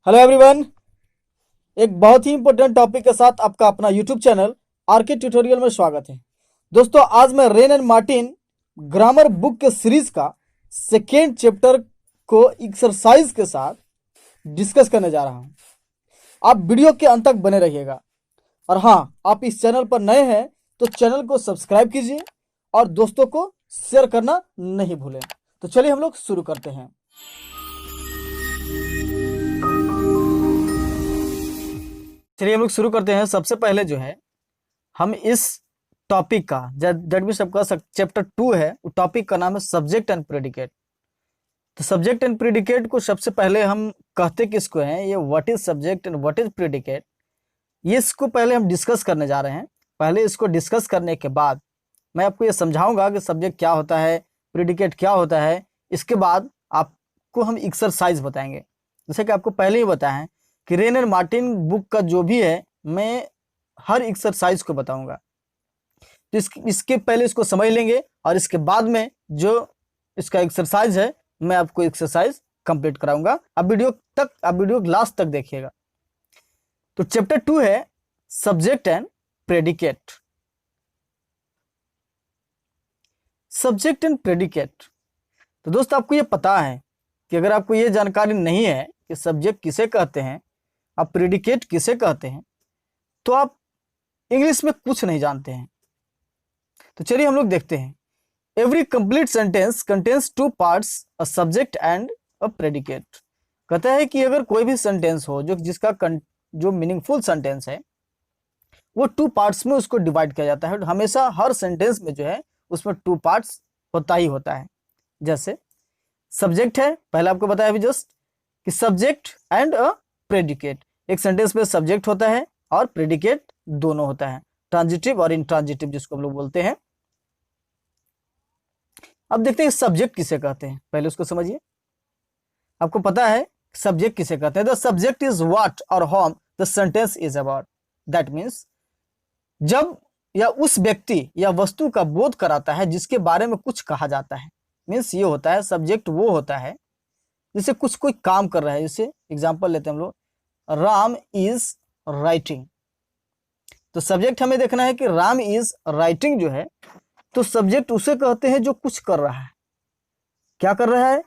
Hello everyone. एक बहुत ही important topic के साथ आपका अपना यूट्यूब चैनल आरके ट्यूटोरियल में स्वागत है। दोस्तों, आज मैं rain and Martin grammar book के सीरीज का सेकेंड चैप्टर को एक्सरसाइज के साथ डिस्कस करने जा रहा हूं। आप वीडियो के अंत तक बने रहिएगा। और हाँ, आप इस चैनल पर नए हैं तो चैनल को सब्सक्राइब कीजिए और दोस्तों को शेयर करना नहीं भूलें। तो चलिए हम लोग शुरू करते हैं। चलिए हम लोग शुरू करते हैं। सबसे पहले जो है हम इस टॉपिक का दैट मींस आपका चैप्टर 2 है, वो टॉपिक का नाम है सब्जेक्ट एंड प्रेडिकेट। तो सब्जेक्ट एंड प्रेडिकेट को सबसे पहले हम कहते किसको हैं, ये what is subject and what is predicate, ये इसको पहले हम डिस्कस करने जा रहे हैं। पहले इसको डिस्कस करने के बाद मैं आपको ये समझाऊंगा कि सब्जेक्ट क्या होता है, प्रेडिकेट क्या होता है। इसके बाद आपको हम एक्सरसाइज बताएंगे। जैसे कि आपको पहले ही बताया है कि रेन एंड मार्टिन बुक का जो भी है मैं हर एक्सरसाइज को बताऊंगा। तो इसके पहले इसको समझ लेंगे और इसके बाद में जो इसका एक्सरसाइज है मैं आपको एक्सरसाइज कंप्लीट कराऊंगा। आप वीडियो लास्ट तक देखिएगा। तो चैप्टर 2 है subject and predicate. Subject and predicate. तो दोस्त, आपको ये पता है कि अगर आपको ये जानकारी नहीं है कि सब्जेक्ट किसे कहते हैं, आप प्रेडिकेट किसे कहते हैं, तो आप इंग्लिश में कुछ नहीं जानते हैं। तो चलिए हम लोग देखते हैं। Every complete sentence contains two parts, a subject and a predicate. कहता है कि अगर कोई भी सेंटेंस हो जिसका जो मीनिंगफुल सेंटेंस है वो 2 पार्ट्स में उसको डिवाइड किया जाता है। हमेशा हर सेंटेंस में जो है उसमें 2 पार्ट्स होता ही होता है। जैसे सब्जेक्ट है, पहले आपको बताया अभी जस्ट कि सब्जेक्ट एंड अ प्रेडिकेट। एक सेंटेंस में सब्जेक्ट होता है और प्रेडिकेट दोनों होता है, ट्रांजिटिव और इंट्रांजिटिव जिसको हम लोग बोलते हैं। अब देखते हैं सब्जेक्ट किसे कहते हैं, पहले उसको समझिए। आपको पता है सब्जेक्ट किसे कहते हैं। द सब्जेक्ट इज व्हाट और home the sentence is about. That means जब या उस व्यक्ति या वस्तु का बोध कराता है जिसके बारे में कुछ कहा जाता है। मीन्स ये होता है सब्जेक्ट वो होता है जिसे कुछ कोई काम कर रहा है। जैसे एग्जांपल लेते हैं हम लोग, राम इज राइटिंग। तो सब्जेक्ट हमें देखना है कि राम इज राइटिंग जो है, तो सब्जेक्ट उसे कहते हैं जो कुछ कर रहा है। क्या कर रहा है?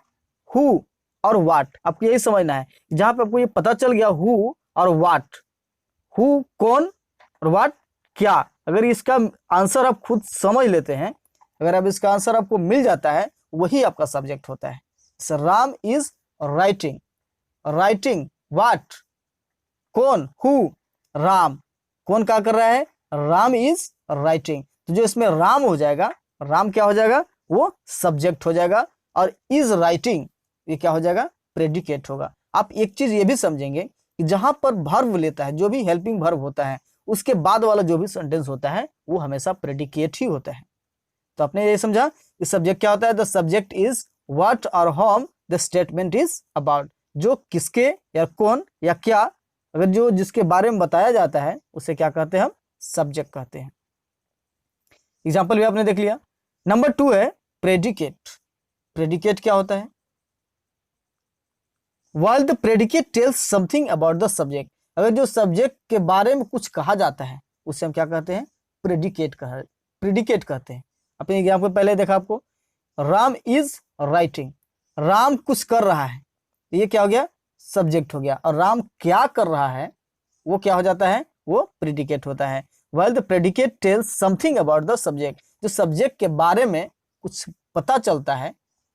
हु और व्हाट। आपको यही समझना है। जहां पे आपको ये पता चल गया हु और व्हाट, हु कौन और व्हाट क्या, अगर इसका आंसर आप खुद समझ लेते हैं, अगर अब इसका आंसर आपको मिल जाता है, वही आपका सब्जेक्ट होता है। Ram is writing. Writing what, कौन, हु, राम। कौन क्या कर रहा है? Ram is writing. तो जो इसमें राम हो जाएगा, राम क्या हो जाएगा? वो सब्जेक्ट हो जाएगा। और इज राइटिंग ये क्या हो जाएगा? प्रेडिकेट होगा। आप एक चीज ये भी समझेंगे कि जहां पर वर्ब लेता है, जो भी हेल्पिंग वर्ब होता है, उसके बाद वाला जो भी सेंटेंस होता है वो हमेशा प्रेडिकेट ही होता है। तो आपने ये समझा कि सब्जेक्ट क्या होता है? द सब्जेक्ट इज व्हाट और home the statement is about. जो किसके या कौन या क्या, अगर जो जिसके बारे में बताया जाता है उसे क्या कहते हैं? हम सब्जेक्ट कहते हैं। एग्जाम्पल भी आपने देख लिया। नंबर 2 है प्रेडिकेट। प्रेडिकेट क्या होता है? While the predicate tells something about the subject, अगर जो सब्जेक्ट के बारे में कुछ कहा जाता है उसे हम क्या कहते हैं? प्रेडिकेट कहते हैं। अपने एग्जाम्पल पहले देखा आपको, राम इज राइटिंग। राम कुछ कर रहा है, ये क्या हो गया? सब्जेक्ट हो गया। और राम क्या कर रहा है वो क्या हो जाता है? वो प्रेडिकेट होता है। While the predicate tells something about the subject, जो सब्जेक्ट के बारे में कुछ पता चलता है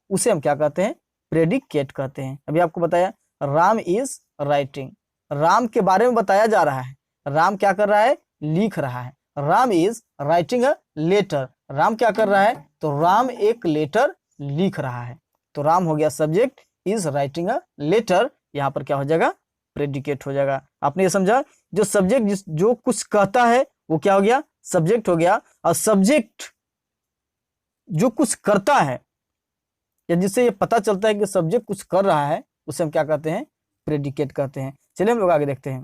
उसे हम क्या कहते हैं? प्रेडिकेट कहते हैं। अभी आपको बताया राम इज राइटिंग, राम के बारे में बताया जा रहा है। राम क्या कर रहा है? लिख रहा है। Ram is writing a letter, Ram क्या कर रहा है? तो राम एक लेटर लिख रहा है। तो राम हो गया subject, is writing a letter, यहां पर क्या हो जाएगा? प्रेडिकेट हो जाएगा। आपने ये समझा? जो सब्जेक्ट जो कुछ कहता है वो क्या हो गया? सब्जेक्ट हो गया। और सब्जेक्ट जो कुछ करता है या जिससे ये पता चलता है कि सब्जेक्ट कुछ कर रहा है उसे हम क्या कहते हैं? प्रेडिकेट कहते हैं। चलिए हम लोग आगे देखते हैं।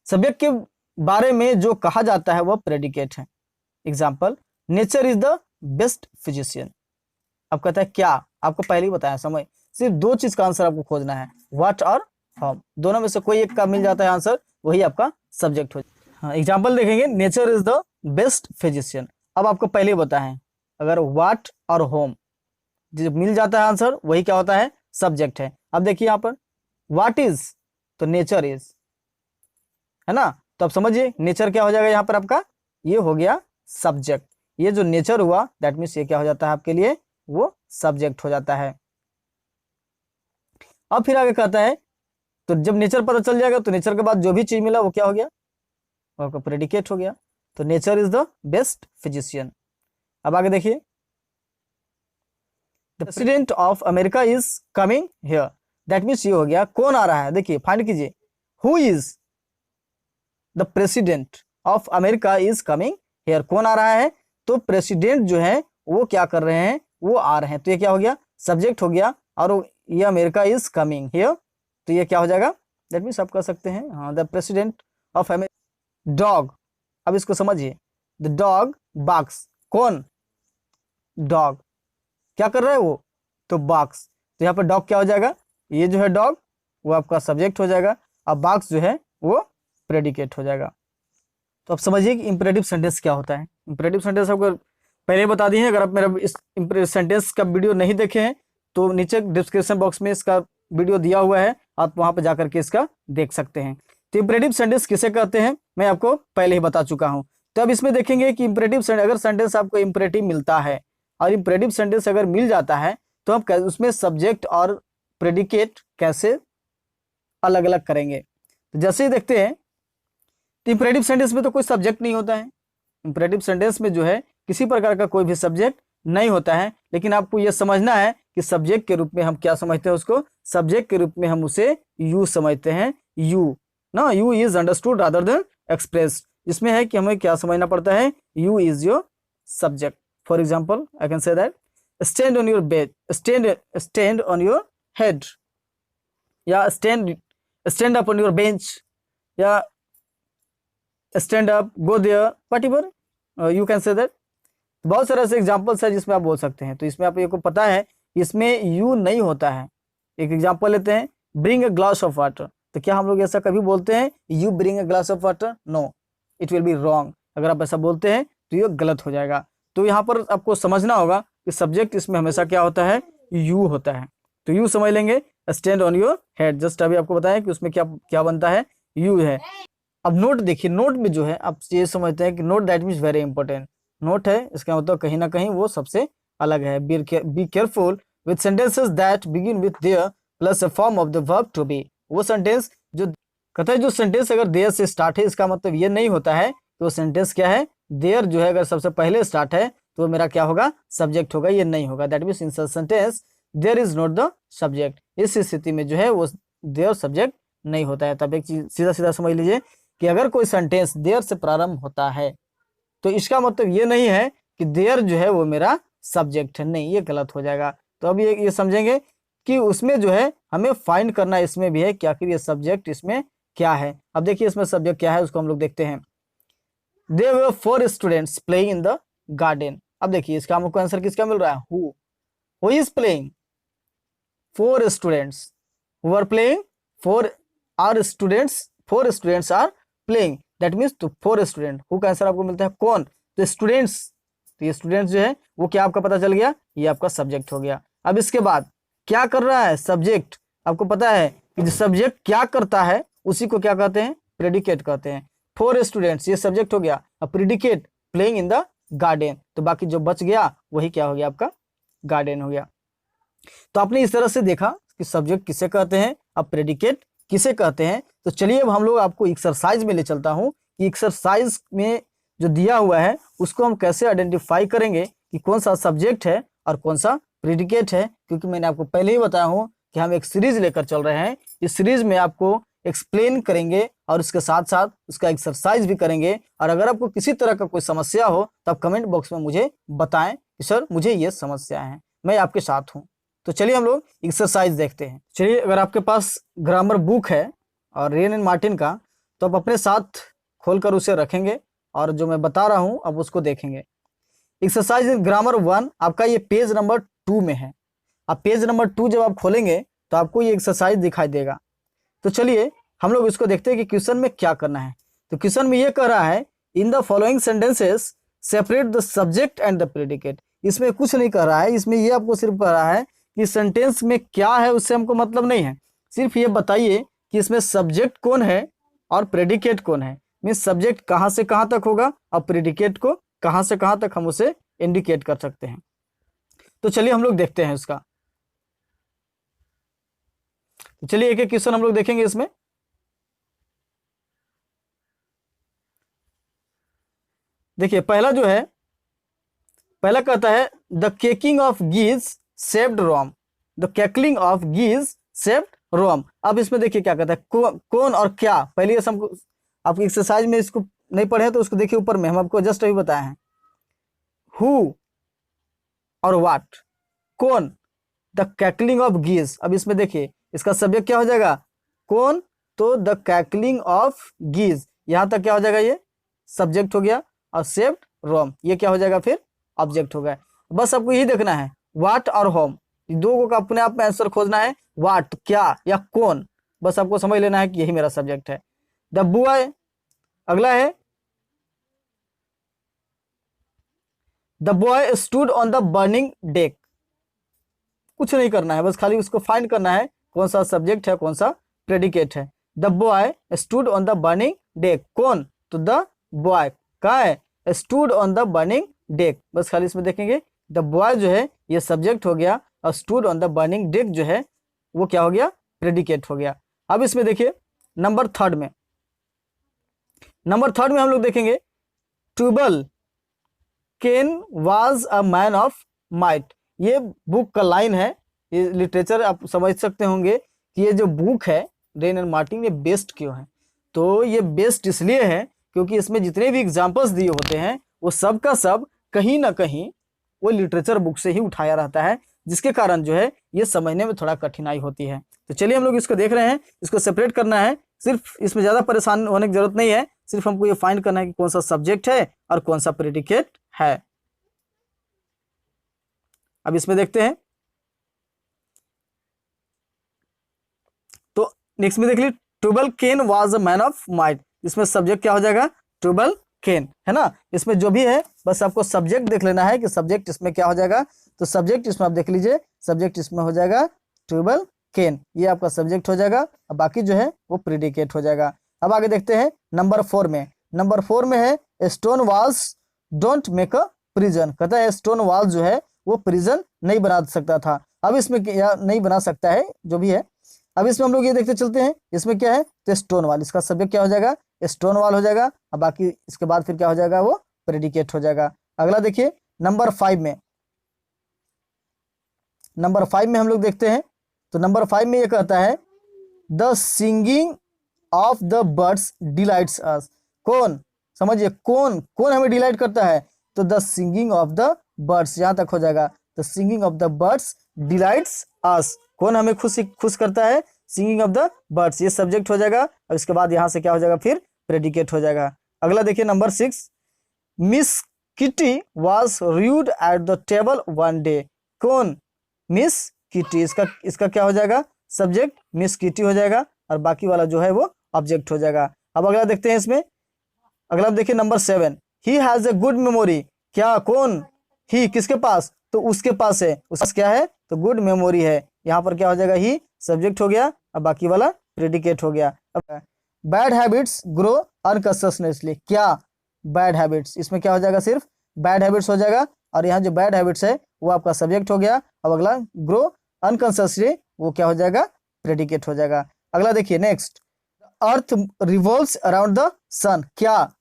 सब्जेक्ट के बारे में जो कहा जाता है वह प्रेडिकेट है। Example, nature is the best physician. अब कहता है क्या? आपको पहले ही बताया, समय सिर्फ 2 चीज का आंसर आपको खोजना है, व्हाट और होम, दोनों में से कोई एक का मिल जाता है आंसर, वही आपका सब्जेक्ट हो जाता है। हाँ, एग्जाम्पल देखेंगे, nature is the best physician. अब आपको पहले बता है, अगर वाट और होम जो मिल जाता है आंसर, वही क्या होता है, सब्जेक्ट है। अब देखिए यहाँ पर वाट इज तो नेचर इज, है ना, तो अब समझिए नेचर क्या हो जाएगा यहाँ पर आपका, ये हो गया सब्जेक्ट। ये जो नेचर हुआ दैट मीन्स ये क्या हो जाता है आपके लिए, वो सब्जेक्ट हो जाता है। अब फिर आगे कहता है, तो जब नेचर पता चल जाएगा तो नेचर के बाद जो भी चीज मिला वो क्या हो गया, वो आपका प्रेडिकेट हो गया। तो nature is the best physician. अब आगे देखिए, the president of America is coming here, that means ये हो गया कौन आ रहा है। देखिए फाइंड कीजिए, who is the president of America is coming here, कौन आ रहा है, तो प्रेसिडेंट जो है वो क्या कर रहे हैं, वो आ रहे हैं। तो ये क्या हो गया, सब्जेक्ट हो गया, और ये अमेरिका इज कमिंग हियर, तो ये क्या हो जाएगा, दैट मीन्स आप कह सकते हैं हाँ, the president of America. Dog, अब इसको समझिए, द डॉग बाक्स, कौन, डॉग क्या कर रहा है वो, तो बाक्स। तो यहाँ पर डॉग क्या हो जाएगा, ये जो है डॉग वो आपका सब्जेक्ट हो जाएगा, अब बाक्स जो है वो प्रेडिकेट हो जाएगा। तो अब समझिए कि इंपरेटिव सेंटेंस क्या होता है। इंपरेटिव सेंटेंस आपको पहले बता दिए हैं, अगर आप मेरा इस सेंटेंस का वीडियो नहीं देखे हैं तो नीचे डिस्क्रिप्शन बॉक्स में इसका वीडियो दिया हुआ है, आप वहां पर जाकर के इसका देख सकते हैं। तो इंपरेटिव सेंटेंस किसे कहते हैं मैं आपको पहले ही बता चुका हूं। तो अब इसमें देखेंगे कि इंपरेटिव अगर सेंटेंस आपको इंपरेटिव मिलता है और इंपरेटिव सेंटेंस अगर मिल जाता है तो हम उसमें सब्जेक्ट और प्रेडिकेट कैसे अलग अलग करेंगे। तो जैसे ही देखते हैं, तो इंपरेटिव सेंटेंस में तो कोई सब्जेक्ट नहीं होता है। इंपरेटिव सेंटेंस में जो है किसी प्रकार का कोई भी सब्जेक्ट नहीं होता है, लेकिन आपको यह समझना है कि सब्जेक्ट के रूप में हम क्या समझते हैं उसको, सब्जेक्ट के रूप में हम उसे यू समझते हैं। यू ना, you is understood rather than expressed, इसमें है कि हमें क्या समझना पड़ता है, you is your subject. For example I can say that stand on your bed, stand on your head, या stand up on your bench, या stand up, go there, whatever you can say that. बहुत सारे ऐसे examples है जिसमें आप बोल सकते हैं। तो इसमें आपको पता है इसमें यू नहीं होता है। एक एग्जांपल लेते हैं, bring a glass of water, तो क्या हम लोग ऐसा कभी बोलते हैं you bring a glass of water, no, it will be wrong. अगर आप ऐसा बोलते हैं तो ये गलत हो जाएगा। तो यहाँ पर आपको समझना होगा कि सब्जेक्ट इसमें हमेशा क्या होता है, यू होता है। तो यू समझ लेंगे, stand on your head, just अभी आपको बताया कि उसमें क्या क्या बनता है, यू है। अब नोट देखिए, नोट में जो है आप ये समझते हैं कि note that means very important. Note है इसका मतलब कहीं ना कहीं वो सबसे अलग है। Be careful with sentences that begin with there plus a form of the verb to be. वो सेंटेंस जो कहता है, जो सेंटेंस अगर देयर से स्टार्ट है, इसका मतलब ये नहीं होता है कि वो सेंटेंस क्या है, देयर जो है अगर सबसे पहले स्टार्ट है तो मेरा क्या होगा, सब्जेक्ट होगा, ये नहीं होगा। That means in such sentence there is not the subject. इस स्थिति में जो है वो देयर सब्जेक्ट नहीं होता है। तब एक चीज सीधा सीधा समझ लीजिए कि अगर कोई सेंटेंस देयर से प्रारंभ होता है तो इसका मतलब ये नहीं है कि देयर जो है वो मेरा सब्जेक्ट है, नहीं, ये गलत हो जाएगा। तो अब ये समझेंगे कि उसमें जो है हमें फाइंड करना इसमें भी है कि आखिर ये सब्जेक्ट इसमें क्या है। अब देखिए इसमें सब्जेक्ट क्या है उसको हम लोग देखते हैं। There were 4 students playing in the garden. अब देखिए इसका हमको आंसर किसका मिल रहा है, who is playing, 4 students who are playing, 4 students are playing, that means तो 4 स्टूडेंट, हु का आंसर आपको मिलता है कौन, तो स्टूडेंट्स। तो ये स्टूडेंट्स जो है वो क्या आपका पता चल गया, ये आपका सब्जेक्ट हो गया। अब इसके बाद क्या कर रहा है सब्जेक्ट, आपको पता है कि जो सब्जेक्ट क्या करता है उसी को क्या कहते हैं, प्रेडिकेट कहते हैं। 4 स्टूडेंट्स ये सब्जेक्ट हो गया, अब predicate playing in the garden, तो बाकी जो बच गया वही क्या हो गया, आपका गार्डन हो गया। तो आपने इस तरह से देखा कि सब्जेक्ट किसे कहते हैं, अब प्रेडिकेट किसे कहते हैं। तो चलिए अब हम लोग आपको एक्सरसाइज में ले चलता हूं कि एक्सरसाइज में जो दिया हुआ है उसको हम कैसे आइडेंटिफाई करेंगे कि कौन सा सब्जेक्ट है और कौन सा प्रेडिकेट है। क्योंकि मैंने आपको पहले ही बताया हूं कि हम एक सीरीज लेकर चल रहे हैं, इस सीरीज में आपको एक्सप्लेन करेंगे और उसके साथ साथ उसका एक्सरसाइज भी करेंगे। और अगर आपको किसी तरह का कोई समस्या हो तो आप कमेंट बॉक्स में मुझे बताएं कि सर मुझे ये समस्या है, मैं आपके साथ हूँ। तो चलिए हम लोग एक्सरसाइज देखते हैं। चलिए अगर आपके पास ग्रामर बुक है और रेन एंड मार्टिन का, तो आप अपने साथ खोलकर उसे रखेंगे और जो मैं बता रहा हूँ अब उसको देखेंगे। एक्सरसाइज इन ग्रामर 1 आपका ये पेज नंबर 2 में है। अब पेज नंबर 2 जब आप खोलेंगे तो आपको ये एक्सरसाइज दिखाई देगा। तो चलिए हम लोग इसको देखते हैं कि क्वेश्चन में क्या करना है। तो क्वेश्चन में ये कह रहा है in the following sentences separate the subject and the predicate. इसमें कुछ नहीं कह रहा है, इसमें ये आपको सिर्फ कह रहा है कि सेंटेंस में क्या है उससे हमको मतलब नहीं है, सिर्फ ये बताइए कि इसमें सब्जेक्ट कौन है और प्रेडिकेट कौन है। मीन्स सब्जेक्ट कहाँ से कहाँ तक होगा और प्रेडिकेट को कहाँ से कहाँ तक हम उसे इंडिकेट कर सकते हैं। तो चलिए हम लोग देखते हैं इसका। तो चलिए एक एक क्वेश्चन हम लोग देखेंगे इसमें। देखिए पहला जो है, पहला कहता है the cackling of geese saved Rome. The cackling of geese saved Rome. अब इसमें देखिए क्या कहता है, कौन और क्या। पहले ये हमको आपकी एक्सरसाइज में इसको नहीं पढ़े तो उसको देखिए ऊपर में, हम आपको जस्ट अभी बताए हैं। हु और व्हाट, कौन, द कैकलिंग ऑफ गीज। अब इसमें देखिए इसका सब्जेक्ट क्या हो जाएगा, कौन, तो द कैकलिंग ऑफ गीज, यहां तक क्या हो जाएगा, ये सब्जेक्ट हो गया, और सेव्ड रोम ये क्या हो जाएगा, फिर ऑब्जेक्ट हो गया। बस आपको यही देखना है, व्हाट और होम, दो को अपने आप में आंसर खोजना है। व्हाट क्या या कौन, बस आपको समझ लेना है कि यही मेरा सब्जेक्ट है। द बॉय, अगला है the boy stood on the burning deck. कुछ नहीं करना है, बस खाली उसको फाइंड करना है कौन सा सब्जेक्ट है कौन सा प्रेडिकेट है। The boy stood on the burning deck, कौन, तो द बॉय कहाँ है, stood on the burning deck. बस खाली इसमें देखेंगे द बॉय जो है ये सब्जेक्ट हो गया, और stood on the burning deck जो है वो क्या हो गया, प्रेडिकेट हो गया। अब इसमें देखिए नंबर थर्ड में हम लोग देखेंगे Tubal Cain was a man of might. ये बुक का लाइन है, ये लिटरेचर आप समझ सकते होंगे कि ये जो बुक है रेन एंड मार्टिन ये बेस्ट क्यों है। तो ये बेस्ट इसलिए है क्योंकि इसमें जितने भी एग्जाम्पल्स दिए होते हैं वो सब का सब कहीं ना कहीं वो लिटरेचर बुक से ही उठाया रहता है, जिसके कारण जो है ये समझने में थोड़ा कठिनाई होती है। तो चलिए हम लोग इसको देख रहे हैं, इसको सेपरेट करना है। सिर्फ इसमें ज़्यादा परेशान होने की जरूरत नहीं है, सिर्फ हमको ये फाइंड करना है कि कौन सा सब्जेक्ट है और कौन सा प्रेडिकेट है। अब इसमें देखते हैं, तो नेक्स्ट में देख लीजिए Tubal Cain was a man of might. इसमें सब्जेक्ट क्या हो जाएगा, ट्यूबल केन, है ना। इसमें जो भी है बस आपको सब्जेक्ट देख लेना है कि सब्जेक्ट इसमें क्या हो जाएगा। तो सब्जेक्ट इसमें आप देख लीजिए, सब्जेक्ट इसमें हो जाएगा ट्यूबल केन, ये आपका सब्जेक्ट हो जाएगा, और बाकी जो है वो प्रेडिकेट हो जाएगा। अब आगे देखते हैं नंबर 4 में। नंबर 4 में है stone walls don't make a prison. कहता है स्टोन वॉल जो है वो प्रिजन नहीं बना सकता था। अब इसमें क्या नहीं बना सकता है, जो भी है। अब इसमें हम लोग ये देखते चलते हैं, इसमें क्या है, तो स्टोन वॉल, इसका सब्जेक्ट क्या हो जाएगा, स्टोन वॉल हो जाएगा, और बाकी इसके बाद फिर क्या हो जाएगा, वो प्रेडिकेट हो जाएगा। अगला देखिए नंबर 5 में। नंबर 5 में हम लोग देखते हैं, तो नंबर 5 में ये कहता है the singing of the birds delights us. कौन, समझिए कौन कौन हमें डिलाइट करता है, तो the singing of the birds, यहां तक हो जाएगा। The singing of the birds delights us, कौन हमें खुश करता है, सिंगिंग ऑफ द बर्ड्स, ये सब्जेक्ट हो जाएगा, और इसके बाद यहां से क्या हो जाएगा, फिर प्रेडिकेट हो जाएगा। अगला देखिए number 6, Miss Kitty was rude at the table one day. कौन, मिस किटी, इसका क्या हो जाएगा, सब्जेक्ट मिस किटी हो जाएगा, और बाकी वाला जो है वो ऑब्जेक्ट हो जाएगा। अब अगला देखते हैं इसमें, अगला देखिए number 7, he has a good memory. क्या, कौन, ही किसके पास, तो उसके पास है, उसके पास क्या है, तो गुड मेमोरी है। यहाँ पर क्या हो जाएगा, ही सब्जेक्ट हो गया, अब बाकी वाला प्रेडिकेट हो गया। Bad habits grow unconsciously. क्या, बैड हैबिट्स, इसमें क्या हो जाएगा, सिर्फ बैड हैबिट्स हो जाएगा, और यहाँ जो बैड हैबिट्स है वो आपका सब्जेक्ट हो गया। अब अगला ग्रो अनकॉन्शियसली, वो क्या हो जाएगा, प्रेडिकेट हो जाएगा। अगला देखिए next, earth revolves around the sun. क्या,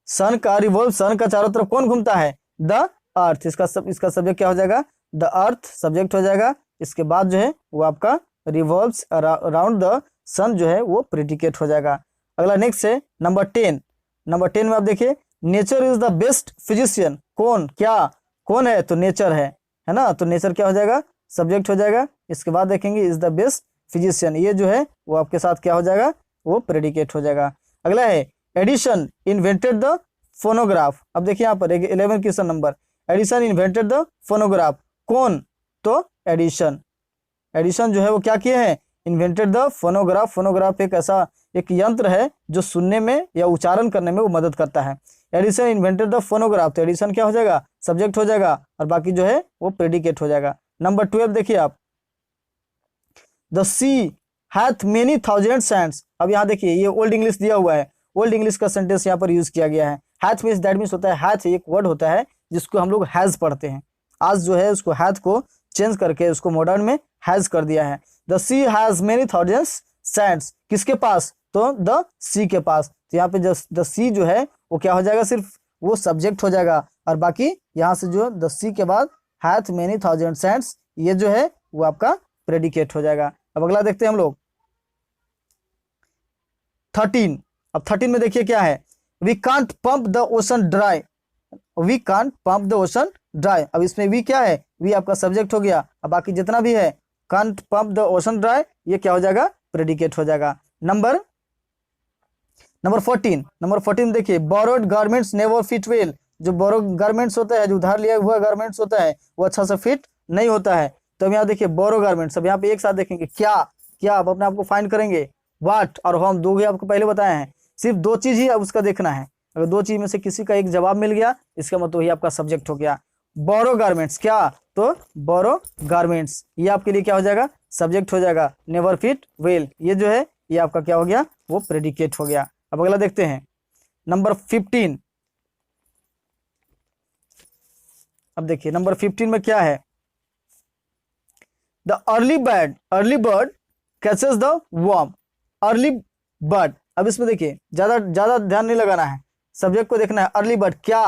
सन का रिवॉल्व, सन का चारों तरफ कौन घूमता है, द अर्थ, इसका सब्जेक्ट क्या हो जाएगा, द अर्थ सब्जेक्ट हो जाएगा। इसके बाद जो है वो आपका रिवॉल्व्स अराउंड द सन जो है वो प्रेडिकेट हो जाएगा। अगला नेक्स्ट है नंबर 10। नंबर 10 में आप देखिए nature is the best physician. कौन, क्या, कौन है, तो नेचर है ना, तो नेचर क्या हो जाएगा, सब्जेक्ट हो जाएगा। इसके बाद देखेंगे इज द बेस्ट फिजिशियन, ये जो है वो आपके साथ क्या हो जाएगा, वो प्रेडिकेट हो जाएगा। अगला है एडिशन इन्वेंटेड द फोनोग्राफ। अब देखिए यहाँ पर 11 question number, Edison invented the phonograph. कौन, तो एडिशन, एडिशन जो है वो क्या किए हैं, इन्वेंटेड द फोनोग्राफ। फोनोग्राफ एक ऐसा एक यंत्र है जो सुनने में या उच्चारण करने में वो मदद करता है। एडिसन इन्वेंटेड द फोनोग्राफ, तो एडिसन क्या हो जाएगा, सब्जेक्ट हो जाएगा, और बाकी जो है वो प्रेडिकेट हो जाएगा। नंबर 12 देखिए आप, the sea hath many thousand sands. अब यहाँ देखिए ये ओल्ड इंग्लिश दिया हुआ है, ओल्ड इंग्लिश का सेंटेंस यहाँ पर यूज किया गया है। हैथ मीन्स दैट मीन्स होता है, हैथ एक वर्ड होता है जिसको हम लोग हैज पढ़ते हैं, आज जो है उसको हैथ को चेंज करके उसको मॉडर्न में हैज कर दिया है। The sea has many thousands sands, किसके पास, तो द सी के पास। तो यहाँ पे द सी जो है वो क्या हो जाएगा, सिर्फ वो सब्जेक्ट हो जाएगा, और बाकी यहाँ से जो द सी के बाद हैथ मेनी थाउजेंड सैंड्स, ये जो है वो आपका प्रेडिकेट हो जाएगा। अब अगला देखते हैं हम लोग 13। अब 13 में देखिए क्या है, we can't pump the ocean dry, we can't pump the ocean dry. अब इसमें वी क्या है, वी आपका सब्जेक्ट हो गया, अब बाकी जितना भी है can't pump the ocean dry, ये क्या हो जाएगा, प्रेडिकेट हो जाएगा। नंबर 14, नंबर 14 देखिए, borrowed garments never fit well. जो बोरो गारमेंट्स होता है, जो उधार लिया हुआ गारमेंट्स होता है, वो अच्छा से फिट नहीं होता है। तो अब यहाँ देखिए बोरो गारमेंट्स, अब यहाँ पे एक साथ देखेंगे क्या क्या, आप अपने आप को फाइंड करेंगे, वाट और होम, दो आपको पहले बताए हैं, सिर्फ दो चीज ही अब उसका देखना है। अगर दो चीज में से किसी का एक जवाब मिल गया, इसका मतलब ही आपका सब्जेक्ट हो गया। बोरो गारमेंट्स क्या, तो बोरो गारमेंट्स, ये आपके लिए क्या हो जाएगा, सब्जेक्ट हो जाएगा। नेवर फिट वेल, ये जो है ये आपका क्या हो गया, वो प्रेडिकेट हो गया। अब अगला देखते हैं नंबर 15। अब देखिए नंबर 15 में क्या है, the early bird catches the worm. Early bird, अब इसमें देखिए ज्यादा ध्यान नहीं लगाना है, सब्जेक्ट को देखना है। अर्ली बर्ड क्या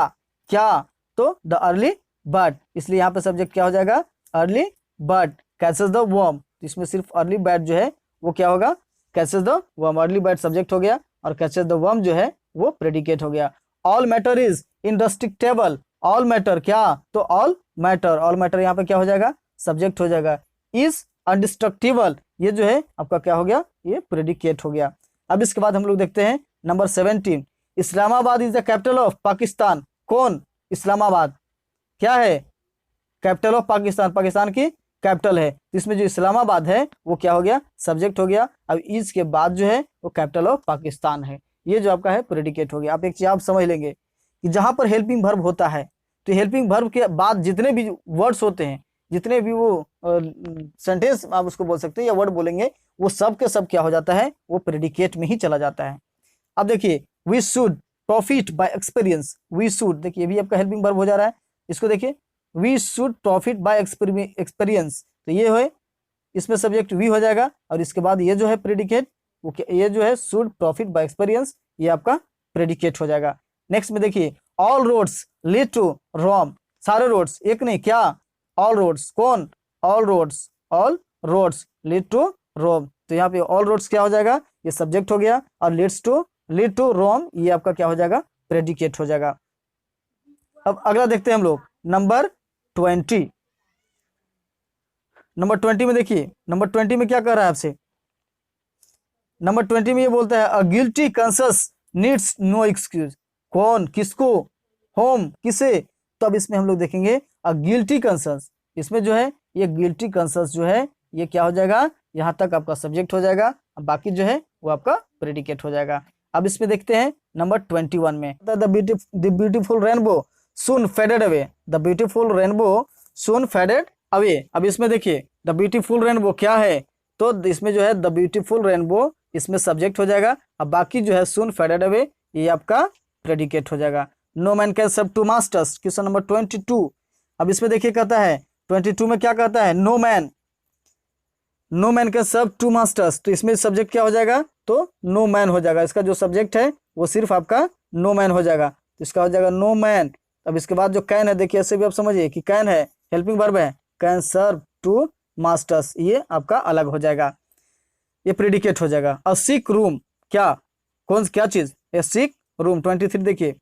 क्या, तो द अर्ली बर्ड, इसलिए यहाँ पे सब्जेक्ट क्या हो जाएगा, early bird catches the worm. इसमें सिर्फ अर्ली बर्ड जो है वो क्या होगा, catches the worm, early bird subject हो गया, और कैचेस द वर्म जो है वो प्रेडिकेट हो गया। All matter is इंडेस्ट्रक्टिबल, all matter क्या, तो ऑल मैटर यहाँ पे क्या हो जाएगा, सब्जेक्ट हो जाएगा। इज अनडिस्ट्रक्टिबल, ये जो है आपका क्या हो गया, ये प्रेडिकेट हो गया। अब इसके बाद हम लोग देखते हैं number 17, Islamabad is the capital of Pakistan. कौन, इस्लामाबाद क्या है, कैपिटल ऑफ पाकिस्तान, पाकिस्तान की कैपिटल है। इसमें जो इस्लामाबाद है वो क्या हो गया, सब्जेक्ट हो गया। अब इज के बाद जो है वो कैपिटल ऑफ पाकिस्तान है, ये जो आपका है प्रेडिकेट हो गया। आप एक चीज आप समझ लेंगे कि जहां पर हेल्पिंग वर्ब होता है, तो हेल्पिंग वर्ब के बाद जितने भी वर्ड्स होते हैं, जितने भी वो सेंटेंस आप उसको बोल सकते हैं या वर्ड बोलेंगे, वो सब के सब क्या हो जाता है, वो प्रेडिकेट में ही चला जाता है। अब देखिए we should profit by experience, we should देखिए भी आपका हेल्पिंग वर्ब हो जा रहा है। इसको देखिए we should profit by experience, तो ये है इसमें सब्जेक्ट वी हो जाएगा, और इसके बाद ये जो है प्रेडिकेट, वो ये जो है शुड प्रॉफिट बाय एक्सपीरियंस, ये आपका प्रेडिकेट हो जाएगा। नेक्स्ट में देखिए ऑल रोड्स लीड टू रोम, सारे रोड्स, एक नहीं क्या, ऑल रोड्स, कौन, ऑल रोड्स लीड टू रोम। तो यहाँ पे ऑल रोड्स क्या हो जाएगा, ये सब्जेक्ट हो गया, और लीड टू रोम, ये आपका क्या हो जाएगा, प्रेडिकेट हो जाएगा। अब अगला देखते हैं हम लोग नंबर 20। नंबर 20 में देखिए, नंबर 20 में क्या कर रहा है आपसे, नंबर 20 में ये बोलता है a guilty conscious needs no excuse. कौन, किसको, होम, किसे। तो अब इसमें हम लोग देखेंगे अ गिल्टी कॉन्शियस, इसमें जो है ये गिल्टी कॉन्शियस जो है ये क्या हो जाएगा, यहाँ तक आपका सब्जेक्ट हो जाएगा, बाकी जो है वो आपका प्रेडिकेट हो जाएगा। अब इसमें देखते हैं नंबर 21 में, the beautiful rainbow soon faded away, the beautiful rainbow soon faded away. अब इसमें देखिए द ब्यूटीफुल रेनबो क्या है, तो इसमें जो है द ब्यूटीफुल रेनबो, इसमें सब्जेक्ट हो जाएगा, अब बाकी जो है सून फेडेड अवे, ये आपका प्रेडिकेट हो जाएगा। No man can serve two masters, question number 22। अब इसमें देखिए कहता है 22 में क्या कहता है, no man can serve two masters, तो इसमें सब्जेक्ट क्या हो जाएगा, तो नो मैन हो जाएगा। इसका जो सब्जेक्ट है वो सिर्फ आपका नो मैन हो जाएगा, तो इसका हो जाएगा नो मैन। अब इसके बाद जो कैन है, देखिए ऐसे भी आप समझिए कि कैन है हेल्पिंग वर्ब है, कैन सर्व टू मास्टर्स, ये आपका अलग हो जाएगा, ये प्रेडिकेट हो जाएगा। अ सिक रूम क्या, कौन क्या चीज, ए सिक रूम। 23 देखिए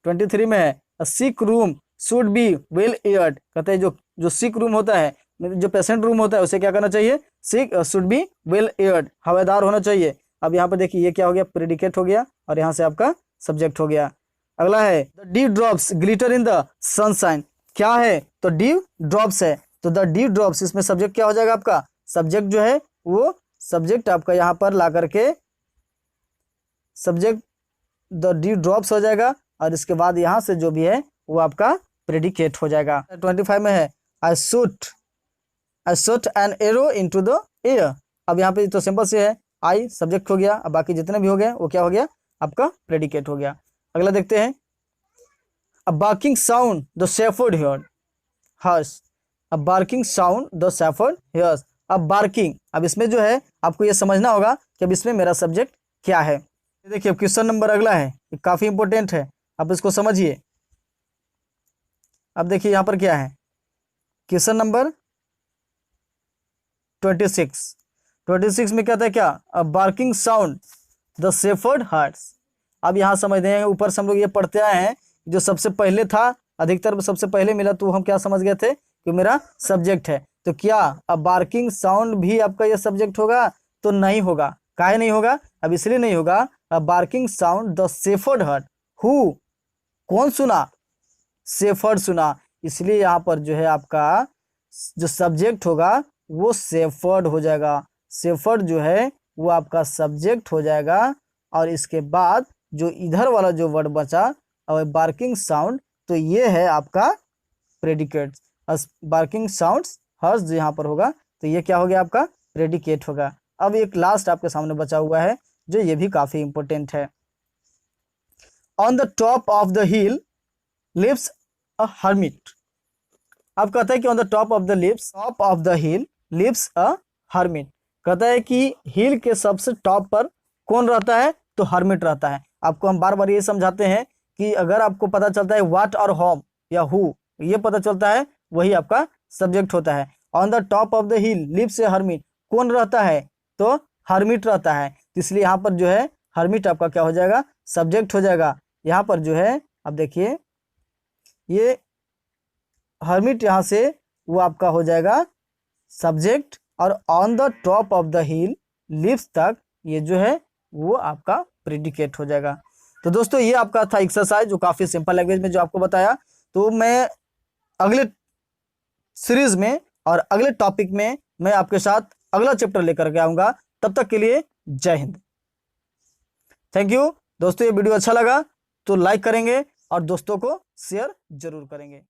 23 में है a sick room should be well aired, कहते हैं जो सिक रूम होता है, जो पेशेंट रूम होता है, उसे क्या करना चाहिए, सिक शुड बी वेल एयर्ड, हवादार होना चाहिए। अब यहाँ पे देखिए ये क्या हो गया, प्रेडिकेट हो गया, और यहाँ से आपका सब्जेक्ट हो गया। अगला है the due drops glitter in the sunshine, क्या है, तो ड्यू ड्रॉप्स है, तो द ड्यू ड्रॉप्स, इसमें सब्जेक्ट क्या हो जाएगा आपका, सब्जेक्ट जो है वो सब्जेक्ट आपका यहाँ पर ला करके सब्जेक्ट द डी ड्रॉप्स हो जाएगा और इसके बाद यहाँ से जो भी है वो आपका प्रेडिकेट हो जाएगा। 25 में है I shoot an arrow into the air. अब यहाँ पे तो सिंपल से है, आई सब्जेक्ट हो गया, अब बाकी जितने भी हो गए वो क्या हो गया, आपका प्रेडिकेट हो गया। अगला देखते हैं, a barking sound the shepherd heard hers. अब barking sound the shepherd hears. अब बार्किंग, अब इसमें जो है आपको ये समझना होगा कि अब इसमें मेरा सब्जेक्ट क्या है। देखिए क्वेश्चन नंबर अगला है, ये काफी इंपॉर्टेंट है, आप इसको समझिए। अब देखिए यहाँ पर क्या है, क्वेश्चन नंबर 26 में कहता है क्या, a barking sound the shepherd hurts. अब यहाँ समझते हैं, ऊपर से हम लोग ये पढ़ते आए हैं, जो सबसे पहले था, अधिकतर सबसे पहले मिला तो हम क्या समझ गए थे कि मेरा सब्जेक्ट है। तो क्या अब बार्किंग साउंड भी आपका ये सब्जेक्ट होगा? तो नहीं होगा। काहे नहीं होगा? अब इसलिए नहीं होगा, अब barking sound the shepherd heard who, कौन सुना? शेफर्ड सुना, इसलिए यहाँ पर जो है आपका जो सब्जेक्ट होगा वो शेफर्ड हो जाएगा। शेफर्ड जो है वो आपका सब्जेक्ट हो जाएगा, और इसके बाद जो इधर वाला जो वर्ड बचा और बार्किंग साउंड, तो ये है आपका प्रेडिकेट। बार्किंग साउंड्स हर्स जो यहाँ पर होगा तो ये क्या हो गया, आपका प्रेडिकेट होगा। अब एक लास्ट आपके सामने बचा हुआ है जो ये भी काफी इंपॉर्टेंट है। On the top of the hill lives a hermit. अब कहता है कि on the top of the hill lives a hermit. कहता है कि हिल के सबसे टॉप पर कौन रहता है? तो हर्मिट रहता है। आपको हम बार बार ये समझाते हैं कि अगर आपको पता चलता है व्हाट और होम या हु, ये पता चलता है, वही आपका सब्जेक्ट होता है। On the top of the hill lives a hermit, कौन रहता है? तो हर्मिट रहता है। तो इसलिए यहाँ पर जो है हर्मिट आपका क्या हो जाएगा, सब्जेक्ट हो जाएगा। यहाँ पर जो है अब देखिए ये हर्मिट यहाँ से वो आपका हो जाएगा सब्जेक्ट, और on the top of the hill lives तक ये जो है वो आपका प्रेडिकेट हो जाएगा। तो दोस्तों ये आपका था एक्सरसाइज, जो काफी सिंपल लैंग्वेज में जो आपको बताया। तो मैं अगले सीरीज में और अगले टॉपिक में मैं आपके साथ अगला चैप्टर लेकर के आऊंगा। तब तक के लिए जय हिंद, थैंक यू। दोस्तों ये वीडियो अच्छा लगा तो लाइक करेंगे और दोस्तों को शेयर जरूर करेंगे।